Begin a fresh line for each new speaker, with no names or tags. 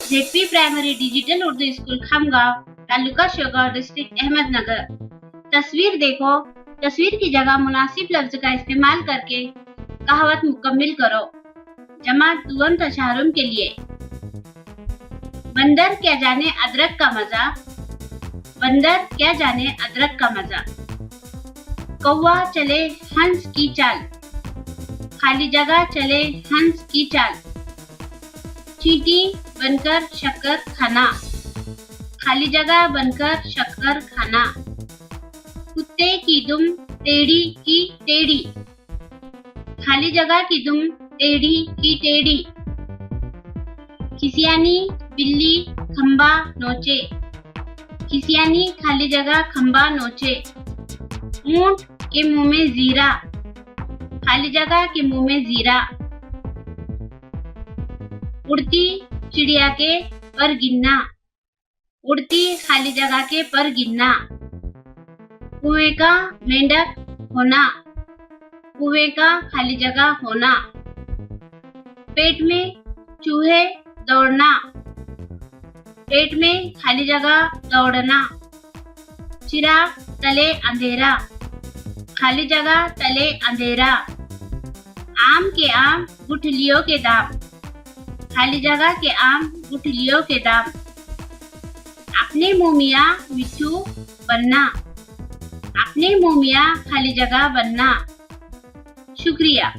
ZP primary digital Urdu school Khamgaon, taluka Shevgaon, district Ahmednagar. तस्वीर देखो, तस्वीर की जगह मुनासिब लफ्ज का इस्तेमाल करके कहावत मुकम्मिल करो। जमात दुअम तशहरुम के लिए। बंदर क्या जाने अदरक का मजा, बंदर क्या जाने अदरक का मजा। कौवा चले हंस की चाल, खाली जगह चले हंस की चाल। चींटी बनकर शक्कर खाना, खाली जगह बनकर शक्कर खाना। कुत्ते की दुम टेढ़ी की टेढ़ी, खाली जगह की दुम टेढ़ी की टेढ़ी। खिसियानी बिल्ली खंबा नोचे, खिसियानी खाली जगह खंबा नोचे। ऊंट के मुंह में जीरा, खाली जगह के मुंह में जीरा। उड़ती चिड़िया के पर गिनना, उड़ती खाली जगह के पर गिनना। कुएं का मेंढक होना, कुएं का खाली जगह होना। पेट में चूहे दौड़ना, पेट में खाली जगह दौड़ना। चिराग तले अंधेरा, खाली जगह तले अंधेरा। आम के आम गुठलियों के दाम, खाली जगह के आम गुठलियों के दाम। अपने मुंह मियां मिट्ठू बनना, अपने मुंह मियां खाली जगह बनना। शुक्रिया।